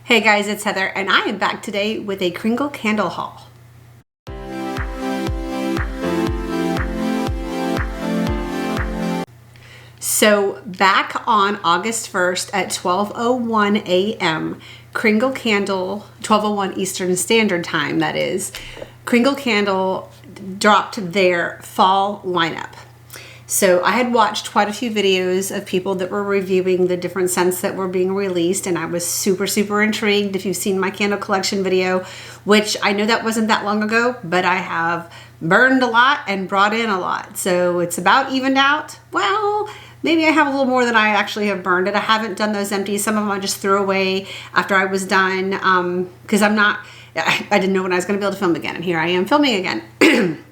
Hey guys, it's Heather and I am back today with a Kringle Candle haul. So back on August 1st at 12:01 a.m., Kringle Candle, 12:01 Eastern Standard Time that is, Kringle Candle dropped their fall lineup. So I had watched quite a few videos of people that were reviewing the different scents that were being released, and I was super intrigued. If you've seen my candle collection video, which I know that wasn't that long ago, but I have burned a lot and brought in a lot. So it's about evened out. Well, maybe I have a little more than I actually have burned it. I haven't done those empties. Some of them I just threw away after I was done because I didn't know when I was going to be able to film again, and here I am filming again.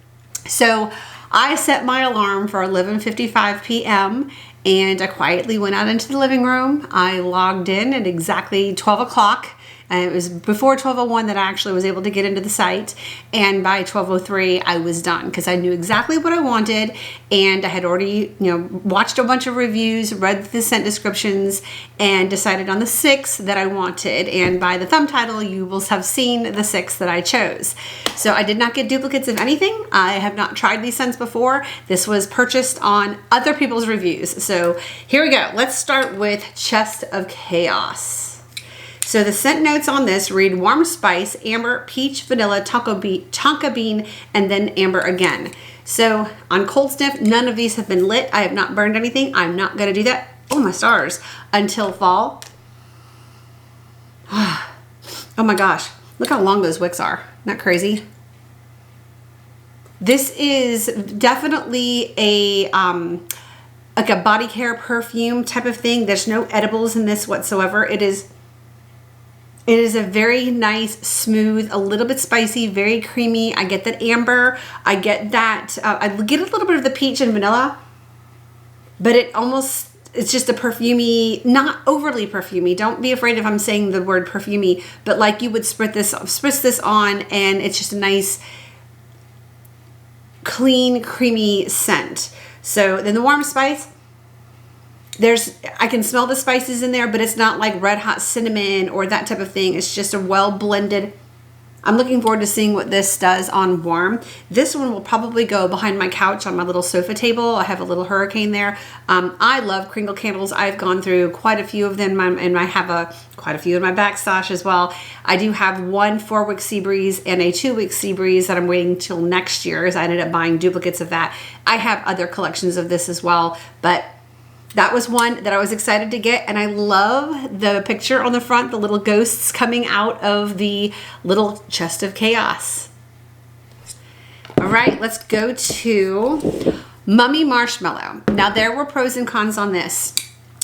So I set my alarm for 11:55 p.m. and I quietly went out into the living room. I logged in at exactly 12 o'clock. And it was before 12:01 that I actually was able to get into the site. And by 12:03, I was done because I knew exactly what I wanted. And I had already, watched a bunch of reviews, read the scent descriptions, and decided on the 6 that I wanted. And by the thumb title, you will have seen the 6 that I chose. So I did not get duplicates of anything. I have not tried these scents before. This was purchased on other people's reviews. So here we go. Let's start with Chest of Chaos. So the scent notes on this read warm spice, amber, peach, vanilla, tonka bean, and then amber again. So on cold sniff, none of these have been lit. I have not burned anything. I'm not going to do that. Oh my stars. Until fall. Oh my gosh. Look how long those wicks are. Isn't that crazy? This is definitely a like a body care perfume type of thing. There's no edibles in this whatsoever. It is a very nice, smooth, a little bit spicy, very creamy. I get that amber. I get that, I get a little bit of the peach and vanilla, but it's just a perfumey, not overly perfumey. Don't be afraid if I'm saying the word perfumey, but like you would spritz this on and it's just a nice, clean, creamy scent. So then the warm spice, I can smell the spices in there, but it's not like red hot cinnamon or that type of thing. It's just a well blended. I'm looking forward to seeing what this does on warm. This one will probably go behind my couch on my little sofa table. I have a little hurricane there. I love Kringle candles. I've gone through quite a few of them, and I have quite a few in my back stash as well. I do have one 4-wick sea breeze and a 2-wick sea breeze that I'm waiting till next year, as I ended up buying duplicates of that. I have other collections of this as well, but that was one that I was excited to get, and I love the picture on the front, the little ghosts coming out of the little chest of chaos. All right, let's go to Mummy Marshmallow. Now, there were pros and cons on this.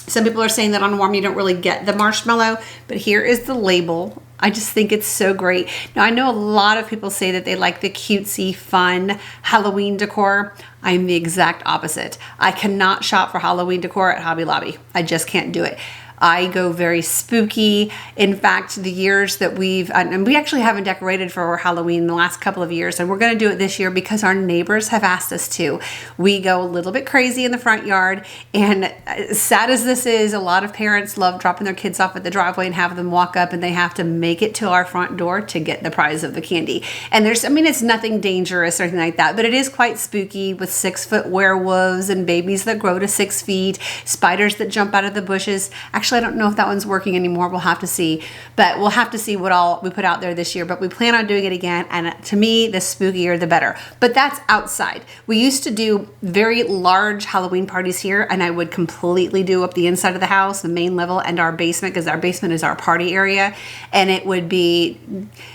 Some people are saying that on warm you don't really get the marshmallow, but here is the label. I just think it's so great. Now, I know a lot of people say that they like the cutesy, fun Halloween decor. I'm the exact opposite. I cannot shop for Halloween decor at Hobby Lobby. I just can't do it. I go very spooky. In fact, the years that and we actually haven't decorated for Halloween in the last couple of years, and we're going to do it this year because our neighbors have asked us to. We go a little bit crazy in the front yard, and as sad as this is, a lot of parents love dropping their kids off at the driveway and have them walk up, and they have to make it to our front door to get the prize of the candy. And it's nothing dangerous or anything like that, but it is quite spooky with 6-foot werewolves and babies that grow to 6 feet, spiders that jump out of the bushes. Actually, I don't know if that one's working anymore. We'll have to see. But we'll have to see what all we put out there this year. But we plan on doing it again. And to me, the spookier, the better. But that's outside. We used to do very large Halloween parties here. And I would completely do up the inside of the house, the main level, and our basement. Because our basement is our party area. And it would be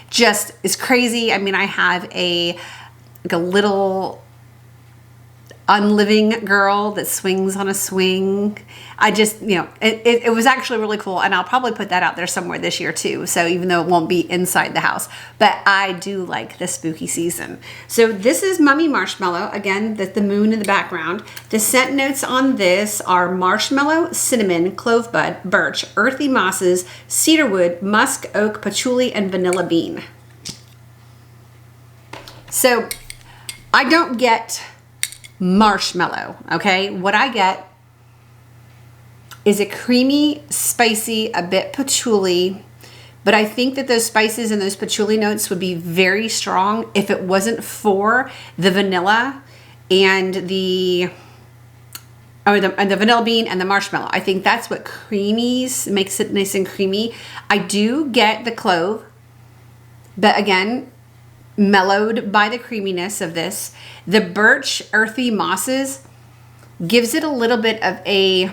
just, it's crazy. I mean, I have a little unliving girl that swings on a swing. I just, it was actually really cool, and I'll probably put that out there somewhere this year too, so even though it won't be inside the house, but I do like the spooky season. So this is Mummy Marshmallow, again, the moon in the background. The scent notes on this are marshmallow, cinnamon, clove bud, birch, earthy mosses, cedarwood, musk, oak, patchouli, and vanilla bean. So I don't get marshmallow, okay? What I get is a creamy, spicy, a bit patchouli, But I think that those spices and those patchouli notes would be very strong if it wasn't for the vanilla and the vanilla bean and the marshmallow. I think that's what makes it nice and creamy. I do get the clove, but again, mellowed by the creaminess of this. The birch earthy mosses gives it a little bit of a,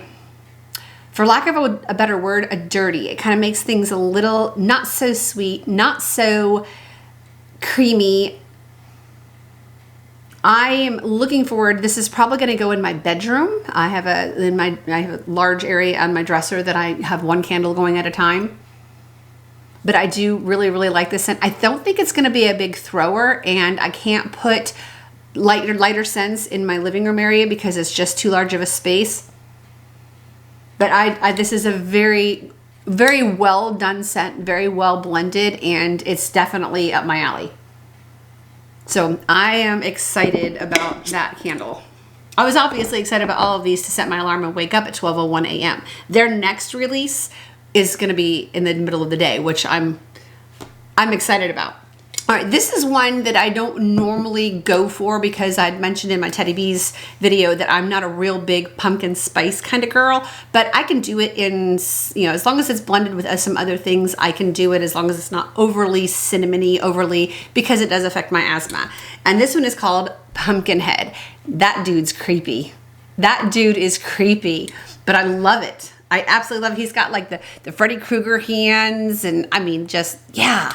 for lack of a better word, a dirty. It kind of makes things a little not so sweet, not so creamy. I am looking forward. This is probably going to go in my bedroom. I have a large area on my dresser that I have one candle going at a time. But I do really, really like this scent. I don't think it's going to be a big thrower, and I can't put lighter scents in my living room area because it's just too large of a space. But this is a very, very well done scent, very well blended, and it's definitely up my alley. So I am excited about that candle. I was obviously excited about all of these to set my alarm and wake up at 12:01 a.m. Their next release is going to be in the middle of the day, which I'm excited about. All right, this is one that I don't normally go for because I'd mentioned in my Teddy Bees video that I'm not a real big pumpkin spice kind of girl, but I can do it in, as long as it's blended with some other things, I can do it as long as it's not overly cinnamony, because it does affect my asthma. And this one is called Pumpkinhead. That dude's creepy. That dude is creepy, but I love it. I absolutely love it. He's got like the Freddy Krueger hands, and I mean, just, yeah.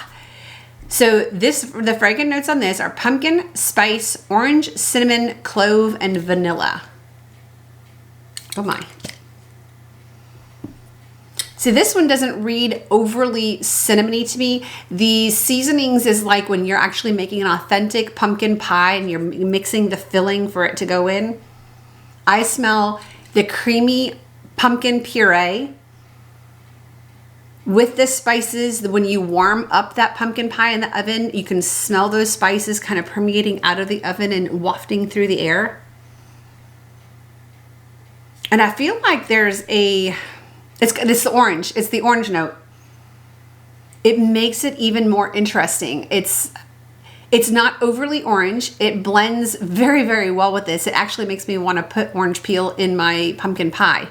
So the fragrant notes on this are pumpkin, spice, orange, cinnamon, clove, and vanilla. Oh my. See, this one doesn't read overly cinnamony to me. The seasonings is like when you're actually making an authentic pumpkin pie and you're mixing the filling for it to go in. I smell the creamy pumpkin puree with the spices. When you warm up that pumpkin pie in the oven, you can smell those spices kind of permeating out of the oven and wafting through the air. And I feel like there's it's the orange. It's the orange note. It makes it even more interesting. It's not overly orange. It blends very, very well with this. It actually makes me want to put orange peel in my pumpkin pie.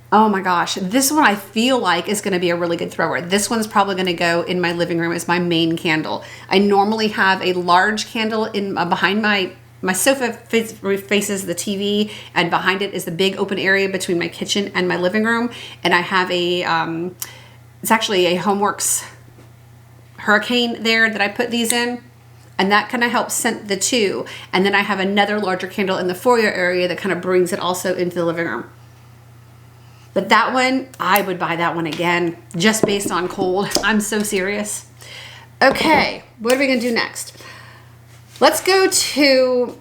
Oh my gosh, this one I feel like is going to be a really good thrower. This one's probably going to go in my living room as my main candle. I normally have a large candle in behind my sofa faces the TV, and behind it is the big open area between my kitchen and my living room. And I have it's actually a Homeworks Hurricane there that I put these in. And that kind of helps scent the two. And then I have another larger candle in the foyer area that kind of brings it also into the living room. But that one, I would buy that one again, just based on cold. I'm so serious. Okay, what are we gonna do next? Let's go to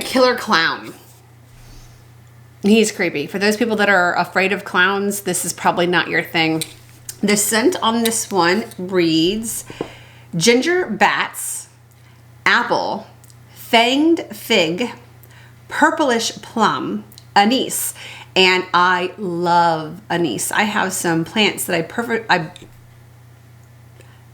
Killer Clown. He's creepy. For those people that are afraid of clowns, this is probably not your thing. The scent on this one reads ginger bats, apple, fanged fig, purplish plum, anise. And I love anise. I have some plants that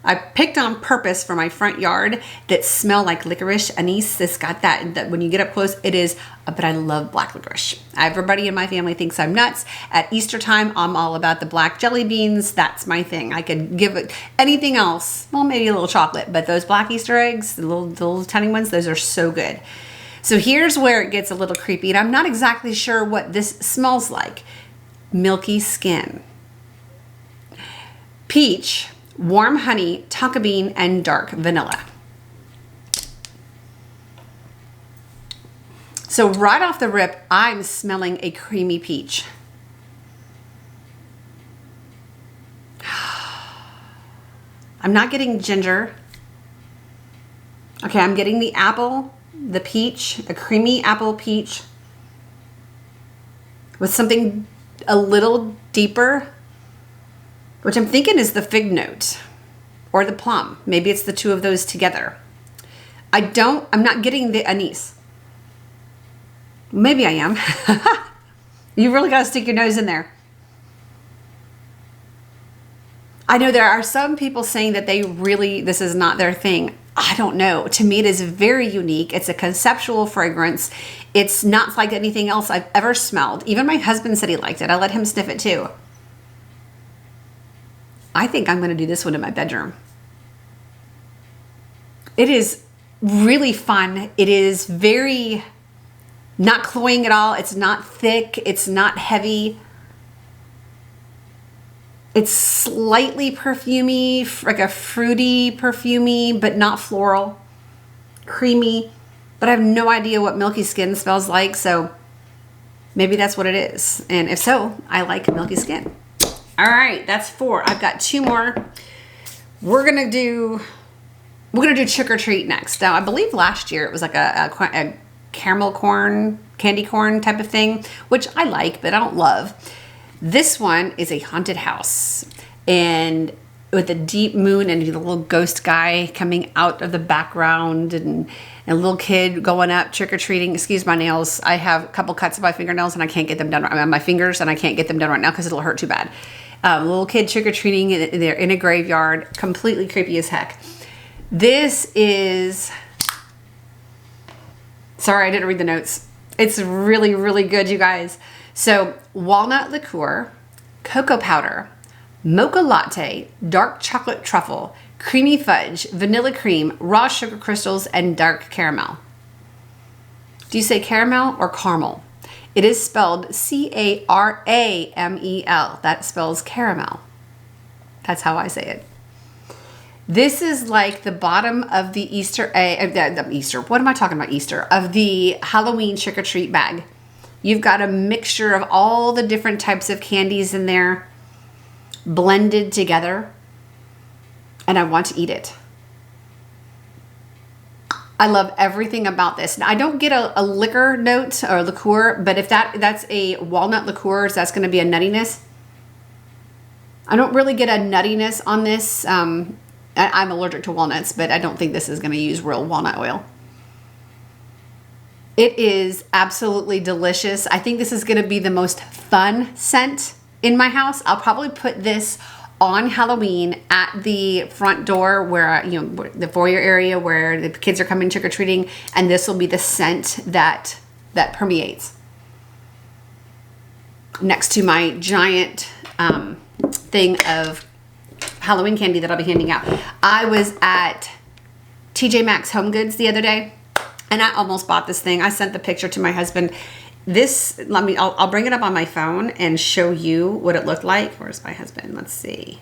I picked on purpose for my front yard that smell like licorice. Anise has got that when you get up close, it is, but I love black licorice. Everybody in my family thinks I'm nuts. At Easter time, I'm all about the black jelly beans. That's my thing. I could give it anything else. Well, maybe a little chocolate, but those black Easter eggs, the little tiny ones, those are so good. So here's where it gets a little creepy, and I'm not exactly sure what this smells like. Milky skin. Peach, warm honey, tonka bean, and dark vanilla. So right off the rip, I'm smelling a creamy peach. I'm not getting ginger. Okay, I'm getting the apple, the peach, a creamy apple peach with something a little deeper, which I'm thinking is the fig note or the plum. Maybe it's the two of those together. I'm not getting the anise. Maybe I am. You really got to stick your nose in there. I know there are some people saying that this is not their thing. I don't know. To me, it is very unique. It's a conceptual fragrance. It's not like anything else I've ever smelled. Even my husband said he liked it. I let him sniff it too. I think I'm going to do this one in my bedroom. It is really fun. It is very not cloying at all. It's not thick. It's not heavy. It's slightly perfumey, like a fruity perfumey, but not floral. Creamy, but I have no idea what Milky Skin smells like, so maybe that's what it is. And if so, I like Milky Skin. All right, that's 4. I've got 2 more. We're gonna do Trick or Treat next. Now, I believe last year it was like a caramel corn, candy corn type of thing, which I like, but I don't love. This one is a haunted house, and with a deep moon and a little ghost guy coming out of the background, and a little kid going up trick-or-treating. Excuse my nails. I have a couple cuts of my fingernails and I can't get them done on my fingers, and I can't get them done right now because it'll hurt too bad. Little kid trick-or-treating, they're in a graveyard, completely creepy as heck. This is, sorry, I didn't read the notes. It's really, really good, you guys. So, walnut liqueur, cocoa powder, mocha latte, dark chocolate truffle, creamy fudge, vanilla cream, raw sugar crystals, and dark caramel. Do you say caramel or caramel? It is spelled C-A-R-A-M-E-L. That spells caramel. That's how I say it. This is like the bottom of the Easter, what am I talking about Easter? Of the Halloween trick-or-treat bag. You've got a mixture of all the different types of candies in there, blended together, and I want to eat it. I love everything about this. Now, I don't get a liquor note or liqueur, but if that's a walnut liqueur, so that's going to be a nuttiness. I don't really get a nuttiness on this. I'm allergic to walnuts, but I don't think this is going to use real walnut oil. It is absolutely delicious. I think this is going to be the most fun scent in my house. I'll probably put this on Halloween at the front door where, the foyer area where the kids are coming trick-or-treating, and this will be the scent that permeates next to my giant thing of Halloween candy that I'll be handing out. I was at TJ Maxx Home Goods the other day, and I almost bought this thing. I sent the picture to my husband. I'll bring it up on my phone and show you what it looked like. Where's my husband? Let's see.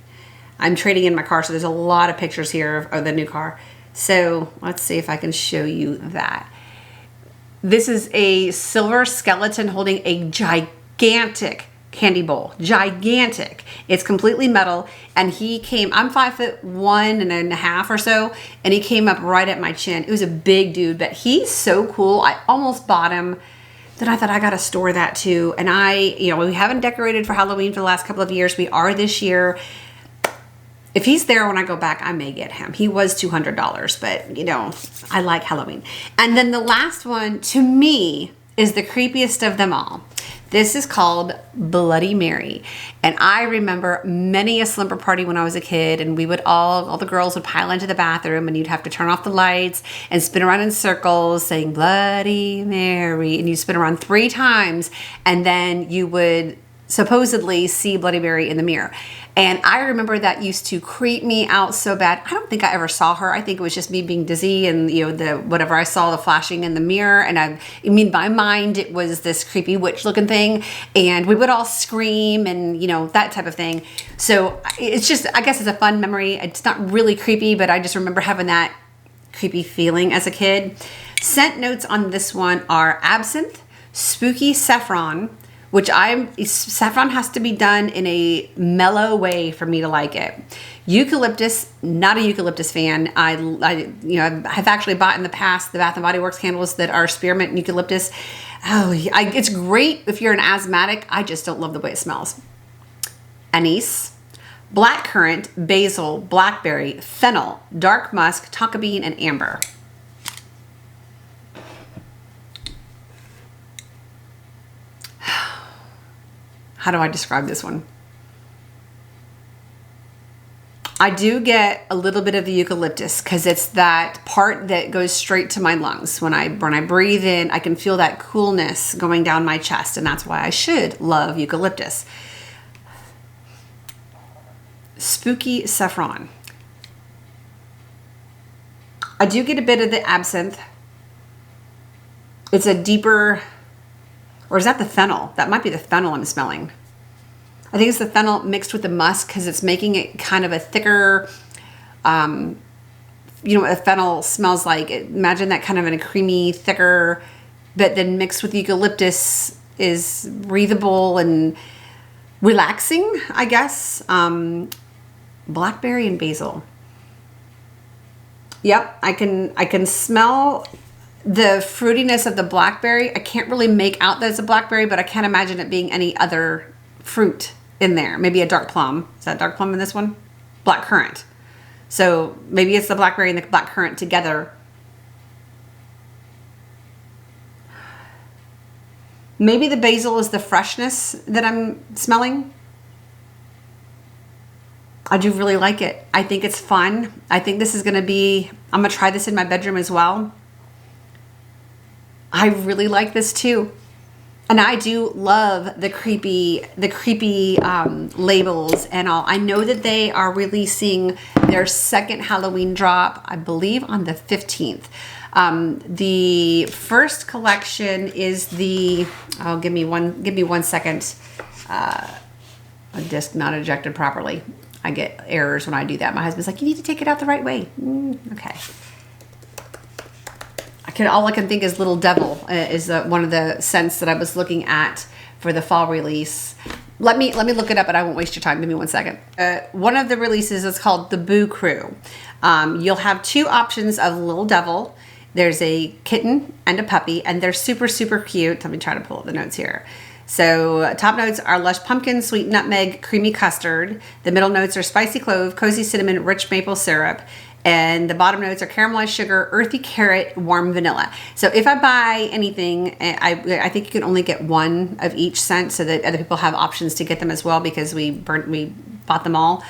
I'm trading in my car, so there's a lot of pictures here of the new car. So let's see if I can show you that. This is a silver skeleton holding a gigantic candy bowl. Gigantic. It's completely metal, and I'm 5'1.5" or so, and he came up right at my chin. It was a big dude, but he's so cool. I almost bought him. Then I thought I gotta store that too. And we haven't decorated for Halloween for the last couple of years. We are this year. If he's there when I go back, I may get him. He was $200, but I like Halloween. And then the last one to me is the creepiest of them all. This is called Bloody Mary. And I remember many a slumber party when I was a kid, and we would all the girls would pile into the bathroom, and you'd have to turn off the lights and spin around in circles saying Bloody Mary. And you spin around 3 times, and then you would supposedly see Bloody Mary in the mirror. And I remember that used to creep me out so bad. I don't think I ever saw her. I think it was just me being dizzy and, whatever I saw, the flashing in the mirror. And my mind, it was this creepy witch looking thing. And we would all scream and, that type of thing. So it's just, I guess it's a fun memory. It's not really creepy, but I just remember having that creepy feeling as a kid. Scent notes on this one are absinthe, spooky saffron, saffron has to be done in a mellow way for me to like it. Eucalyptus, not a eucalyptus fan. I have actually bought in the past the Bath and Body Works candles that are spearmint and eucalyptus. It's great if you're an asthmatic. I just don't love the way it smells. Anise, blackcurrant, basil, blackberry, fennel, dark musk, tonka bean, and amber. How do I describe this one? I do get a little bit of the eucalyptus because it's that part that goes straight to my lungs. When I breathe in, I can feel that coolness going down my chest, and that's why I should love eucalyptus. Spooky saffron. I do get a bit of the absinthe. It's a deeper, or is that the fennel? That might be the fennel I'm smelling. I think it's the fennel mixed with the musk because it's making it kind of a thicker, you know what a fennel smells like. Imagine that kind of in a creamy, thicker, but then mixed with eucalyptus is breathable and relaxing, I guess. Blackberry and basil. Yep, I can smell the fruitiness of the blackberry. I can't really make out that it's a blackberry, but I can't imagine it being any other fruit in there. Maybe a dark plum. Is that dark plum in this one? Black currant. So maybe it's the blackberry and the black currant together. Maybe the basil is the freshness that I'm smelling. I do really like it. I think it's fun. I think this is going to be, I'm going to try this in my bedroom as well. I really like this too. And I do love the creepy labels and all. I know that they are releasing their second Halloween drop, I believe on the 15th. The first collection is the, oh, give me one second. A disc not ejected properly. I get errors when I do that. My husband's like, you need to take it out the right way. Okay. All I can think is Little Devil is one of the scents that I was looking at for the fall release. Let me look it up, and I won't waste your time. Give me one second. One of the releases is called the Boo Crew. You'll have two options of Little Devil. There's a kitten and a puppy, and they're super, super cute. Let me try to pull up the notes here. So top notes are lush pumpkin, sweet nutmeg, creamy custard. The middle notes are spicy clove, cozy cinnamon, rich maple syrup. And the bottom notes are caramelized sugar, earthy carrot, warm vanilla. So if I buy anything, I think you can only get one of each scent so that other people have options to get them as well, because we bought them all.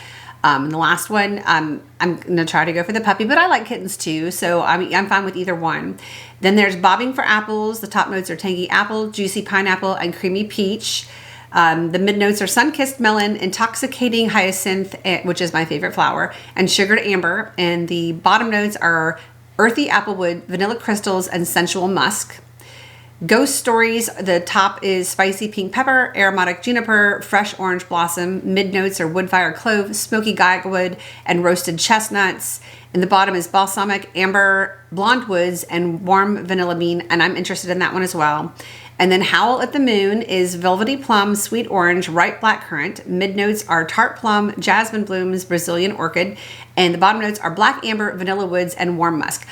The last one, I'm going to try to go for the puppy, but I like kittens too, so I'm fine with either one. Then there's bobbing for apples. The top notes are tangy apple, juicy pineapple, and creamy peach. The mid notes are sun-kissed melon, intoxicating hyacinth, which is my favorite flower, and sugared amber. And the bottom notes are earthy applewood, vanilla crystals, and sensual musk. Ghost stories, the top is spicy pink pepper, aromatic juniper, fresh orange blossom. Mid notes are woodfire clove, smoky guywood, and roasted chestnuts. And the bottom is balsamic, amber, blonde woods, and warm vanilla bean. And I'm interested in that one as well. And then Howl at the Moon is velvety plum, sweet orange, ripe blackcurrant. Mid notes are tart plum, jasmine blooms, Brazilian orchid. And the bottom notes are black amber, vanilla woods, and warm musk.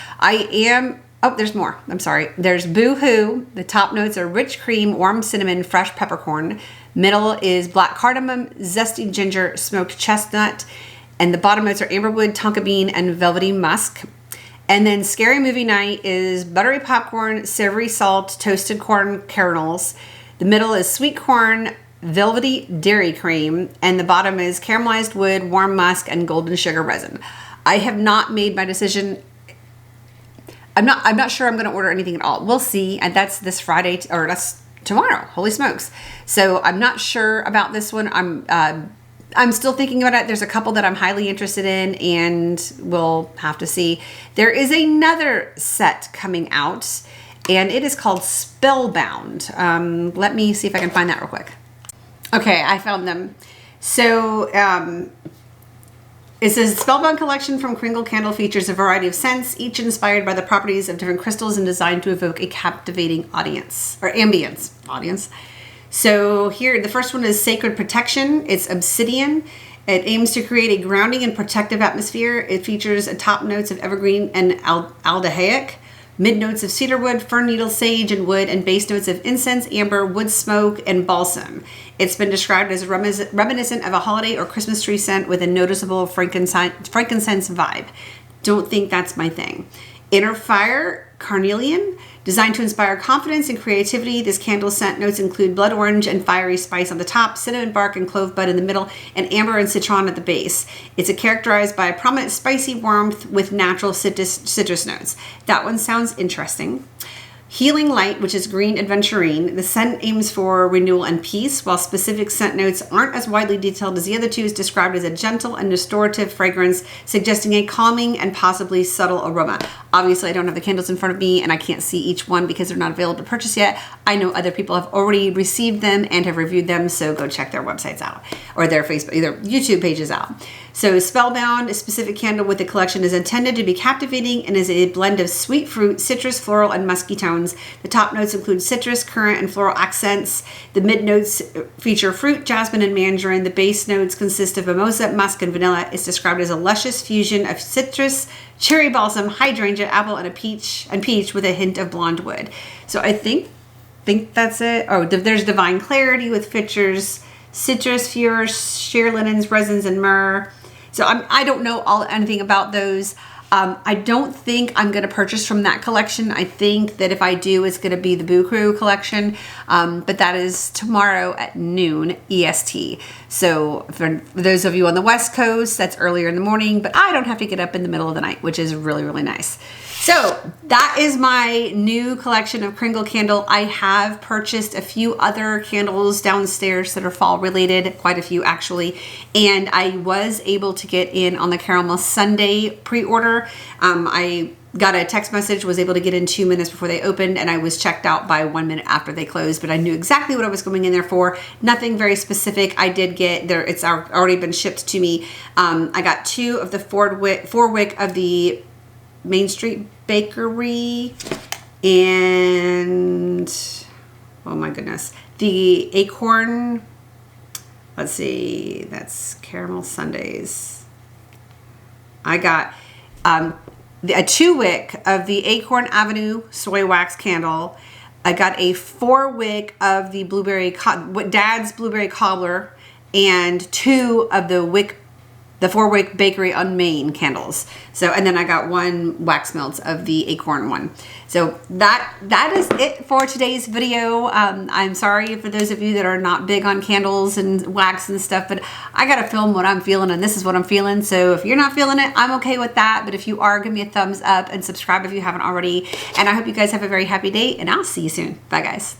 Oh, there's more. I'm sorry. There's Boo Hoo. The top notes are rich cream, warm cinnamon, fresh peppercorn. Middle is black cardamom, zesty ginger, smoked chestnut. And the bottom notes are amberwood, tonka bean, and velvety musk. And then Scary Movie Night is buttery popcorn, savory salt, toasted corn kernels. The middle is sweet corn, velvety dairy cream. And the bottom is caramelized wood, warm musk, and golden sugar resin. I have not made my decision. I'm not sure I'm going to order anything at all. We'll see. And that's this Friday, or that's tomorrow. Holy smokes. So I'm not sure about this one. I'm still thinking about it. There's a couple that I'm highly interested in, and we'll have to see. There is another set coming out, and it is called Spellbound. Let me see if I can find that real quick. Okay, I found them. So it says Spellbound collection from Kringle Candle features a variety of scents, each inspired by the properties of different crystals and designed to evoke a captivating ambience. So here, the first one is Sacred Protection. It's obsidian. It aims to create a grounding and protective atmosphere. It features a top notes of evergreen and aldehydic, mid notes of cedarwood, fern needle, sage, and wood, and base notes of incense, amber, wood smoke, and balsam. It's been described as reminiscent of a holiday or Christmas tree scent with a noticeable frankincense vibe. Don't think that's my thing. Inner Fire, carnelian. Designed to inspire confidence and creativity, this candle scent notes include blood orange and fiery spice on the top, cinnamon bark and clove bud in the middle, and amber and citron at the base. It's characterized by a prominent spicy warmth with natural citrus notes. That one sounds interesting. Healing Light, which is green aventurine. The scent aims for renewal and peace, while specific scent notes aren't as widely detailed as the other two. Is described as a gentle and restorative fragrance, suggesting a calming and possibly subtle aroma. Obviously, I don't have the candles in front of me and I can't see each one because they're not available to purchase yet. I know other people have already received them and have reviewed them, so go check their websites out or their Facebook, their YouTube pages out. So Spellbound, a specific candle with the collection, is intended to be captivating and is a blend of sweet fruit, citrus, floral, and musky tones. The top notes include citrus, currant, and floral accents. The mid notes feature fruit, jasmine, and mandarin. The base notes consist of mimosa, musk, and vanilla. It's described as a luscious fusion of citrus, cherry blossom, hydrangea, apple, and peach with a hint of blonde wood. So I think that's it. Oh, there's Divine Clarity with features citrus, fures, sheer linens, resins, and myrrh. So I don't know anything about those. I don't think I'm going to purchase from that collection. I think that if I do, it's going to be the Boo Crew collection. But that is tomorrow at noon EST. So for those of you on the West Coast, that's earlier in the morning, but I don't have to get up in the middle of the night, which is really, really nice. So that is my new collection of Kringle Candle. I have purchased a few other candles downstairs that are fall related, quite a few actually, and I was able to get in on the Caramel Sunday pre-order. I got a text message, was able to get in 2 minutes before they opened, and I was checked out by 1 minute after they closed, but I knew exactly what I was going in there for. Nothing very specific. I did get there, it's already been shipped to me. I got 2 of the 4-wick of the Main Street Bakery, and oh my goodness, the Acorn, let's see, that's Caramel Sundays. I got a 2-wick of the Acorn Avenue Soy Wax Candle. I got a 4-wick of the Dad's Blueberry Cobbler, and 2 of the 4-wick Bakery on Main candles. So, and then I got 1 wax melt of the Acorn one. So that is it for today's video. I'm sorry for those of you that are not big on candles and wax and stuff, but I gotta film what I'm feeling, and this is what I'm feeling. So if you're not feeling it, I'm okay with that. But if you are, give me a thumbs up and subscribe if you haven't already. And I hope you guys have a very happy day, and I'll see you soon. Bye guys.